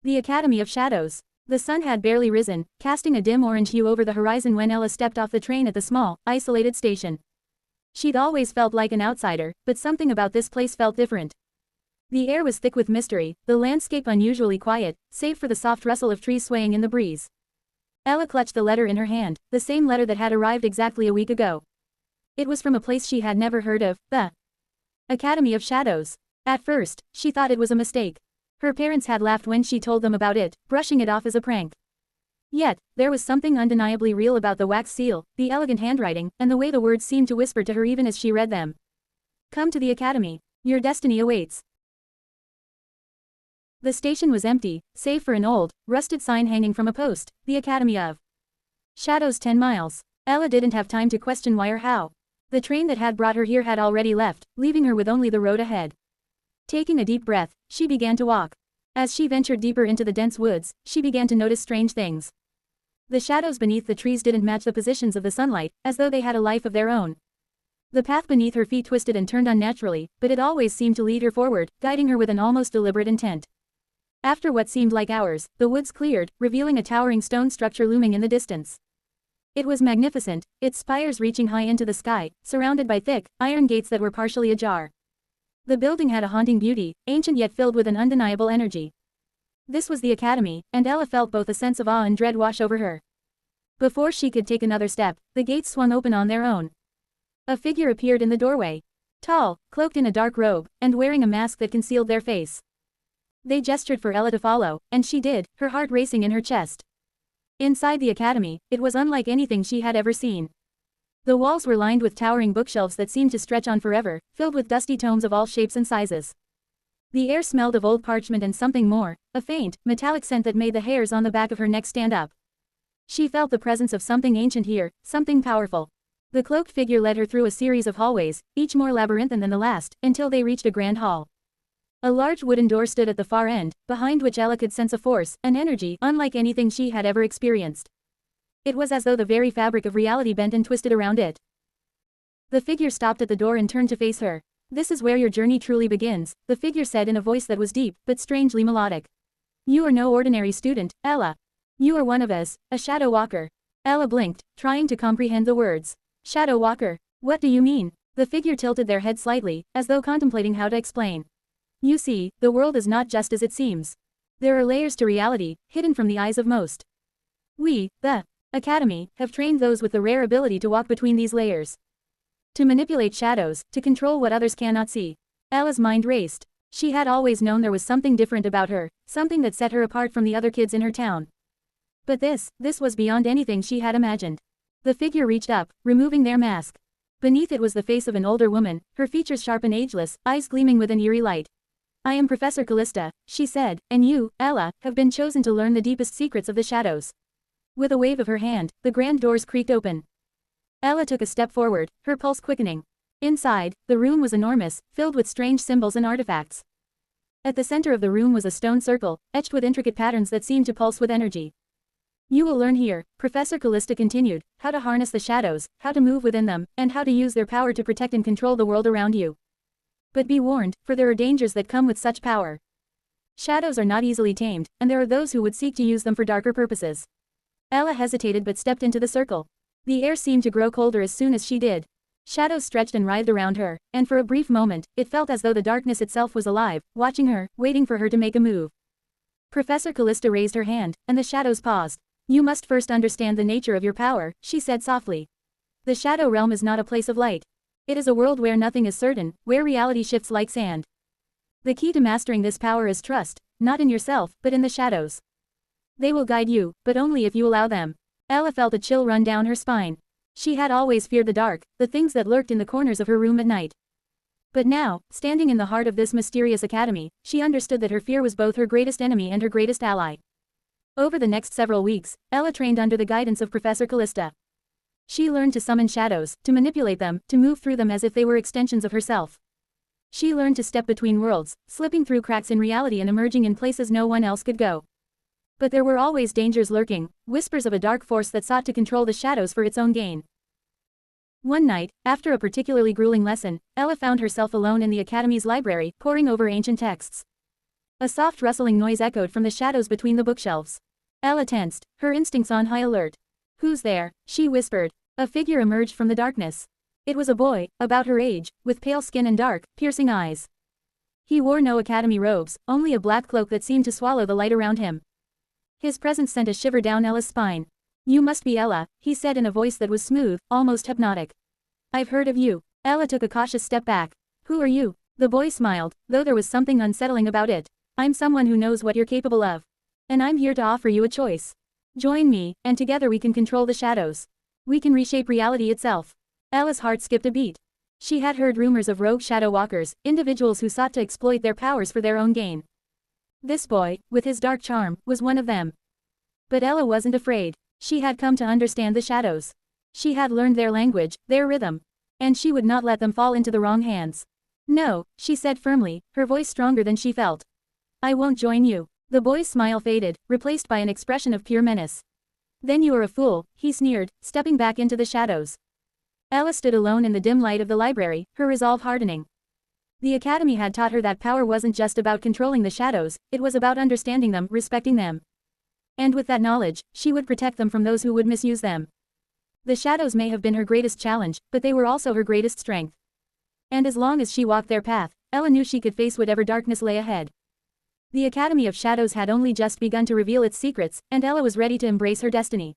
The Academy of Shadows. The sun had barely risen, casting a dim orange hue over the horizon when Ella stepped off the train at the small, isolated station. She'd always felt like an outsider, but something about this place felt different. The air was thick with mystery, the landscape unusually quiet, save for the soft rustle of trees swaying in the breeze. Ella clutched the letter in her hand, the same letter that had arrived exactly a week ago. It was from a place she had never heard of, the Academy of Shadows. At first, she thought it was a mistake. Her parents had laughed when she told them about it, brushing it off as a prank. Yet, there was something undeniably real about the wax seal, the elegant handwriting, and the way the words seemed to whisper to her even as she read them. Come to the Academy. Your destiny awaits. The station was empty, save for an old, rusted sign hanging from a post, the Academy of Shadows 10 miles. Ella didn't have time to question why or how. The train that had brought her here had already left, leaving her with only the road ahead. Taking a deep breath, she began to walk. As she ventured deeper into the dense woods, she began to notice strange things. The shadows beneath the trees didn't match the positions of the sunlight, as though they had a life of their own. The path beneath her feet twisted and turned unnaturally, but it always seemed to lead her forward, guiding her with an almost deliberate intent. After what seemed like hours, the woods cleared, revealing a towering stone structure looming in the distance. It was magnificent, its spires reaching high into the sky, surrounded by thick, iron gates that were partially ajar. The building had a haunting beauty, ancient yet filled with an undeniable energy. This was the Academy, and Ella felt both a sense of awe and dread wash over her. Before she could take another step, the gates swung open on their own. A figure appeared in the doorway. Tall, cloaked in a dark robe, and wearing a mask that concealed their face. They gestured for Ella to follow, and she did, her heart racing in her chest. Inside the Academy, it was unlike anything she had ever seen. The walls were lined with towering bookshelves that seemed to stretch on forever, filled with dusty tomes of all shapes and sizes. The air smelled of old parchment and something more, a faint, metallic scent that made the hairs on the back of her neck stand up. She felt the presence of something ancient here, something powerful. The cloaked figure led her through a series of hallways, each more labyrinthine than the last, until they reached a grand hall. A large wooden door stood at the far end, behind which Ella could sense a force, an energy, unlike anything she had ever experienced. It was as though the very fabric of reality bent and twisted around it. The figure stopped at the door and turned to face her. This is where your journey truly begins, the figure said in a voice that was deep, but strangely melodic. You are no ordinary student, Ella. You are one of us, a shadow walker. Ella blinked, trying to comprehend the words. Shadow walker? What do you mean? The figure tilted their head slightly, as though contemplating how to explain. You see, the world is not just as it seems. There are layers to reality, hidden from the eyes of most. We, the Academy, have trained those with the rare ability to walk between these layers. To manipulate shadows, to control what others cannot see. Ella's mind raced. She had always known there was something different about her, something that set her apart from the other kids in her town. But this was beyond anything she had imagined. The figure reached up, removing their mask. Beneath it was the face of an older woman, her features sharp and ageless, eyes gleaming with an eerie light. I am Professor Callista, she said, and you, Ella, have been chosen to learn the deepest secrets of the shadows. With a wave of her hand, the grand doors creaked open. Ella took a step forward, her pulse quickening. Inside, the room was enormous, filled with strange symbols and artifacts. At the center of the room was a stone circle, etched with intricate patterns that seemed to pulse with energy. You will learn here, Professor Callista continued, how to harness the shadows, how to move within them, and how to use their power to protect and control the world around you. But be warned, for there are dangers that come with such power. Shadows are not easily tamed, and there are those who would seek to use them for darker purposes. Ella hesitated but stepped into the circle. The air seemed to grow colder as soon as she did. Shadows stretched and writhed around her, and for a brief moment, it felt as though the darkness itself was alive, watching her, waiting for her to make a move. Professor Callista raised her hand, and the shadows paused. You must first understand the nature of your power, she said softly. The shadow realm is not a place of light. It is a world where nothing is certain, where reality shifts like sand. The key to mastering this power is trust, not in yourself, but in the shadows. They will guide you, but only if you allow them. Ella felt a chill run down her spine. She had always feared the dark, the things that lurked in the corners of her room at night. But now, standing in the heart of this mysterious academy, she understood that her fear was both her greatest enemy and her greatest ally. Over the next several weeks, Ella trained under the guidance of Professor Callista. She learned to summon shadows, to manipulate them, to move through them as if they were extensions of herself. She learned to step between worlds, slipping through cracks in reality and emerging in places no one else could go. But there were always dangers lurking, whispers of a dark force that sought to control the shadows for its own gain. One night, after a particularly grueling lesson, Ella found herself alone in the Academy's library, poring over ancient texts. A soft rustling noise echoed from the shadows between the bookshelves. Ella tensed, her instincts on high alert. "Who's there?" she whispered. A figure emerged from the darkness. It was a boy, about her age, with pale skin and dark, piercing eyes. He wore no academy robes, only a black cloak that seemed to swallow the light around him. His presence sent a shiver down Ella's spine. "You must be Ella," he said in a voice that was smooth, almost hypnotic. "I've heard of you." Ella took a cautious step back. "Who are you?" The boy smiled, though there was something unsettling about it. "I'm someone who knows what you're capable of. And I'm here to offer you a choice. Join me, and together we can control the shadows. We can reshape reality itself." Ella's heart skipped a beat. She had heard rumors of rogue shadow walkers, individuals who sought to exploit their powers for their own gain. This boy, with his dark charm, was one of them. But Ella wasn't afraid. She had come to understand the shadows. She had learned their language, their rhythm. And she would not let them fall into the wrong hands. "No," she said firmly, her voice stronger than she felt. "I won't join you." The boy's smile faded, replaced by an expression of pure menace. "Then you are a fool," he sneered, stepping back into the shadows. Ella stood alone in the dim light of the library, her resolve hardening. The academy had taught her that power wasn't just about controlling the shadows, it was about understanding them, respecting them. And with that knowledge, she would protect them from those who would misuse them. The shadows may have been her greatest challenge, but they were also her greatest strength. And as long as she walked their path, Ella knew she could face whatever darkness lay ahead. The Academy of Shadows had only just begun to reveal its secrets, and Ella was ready to embrace her destiny.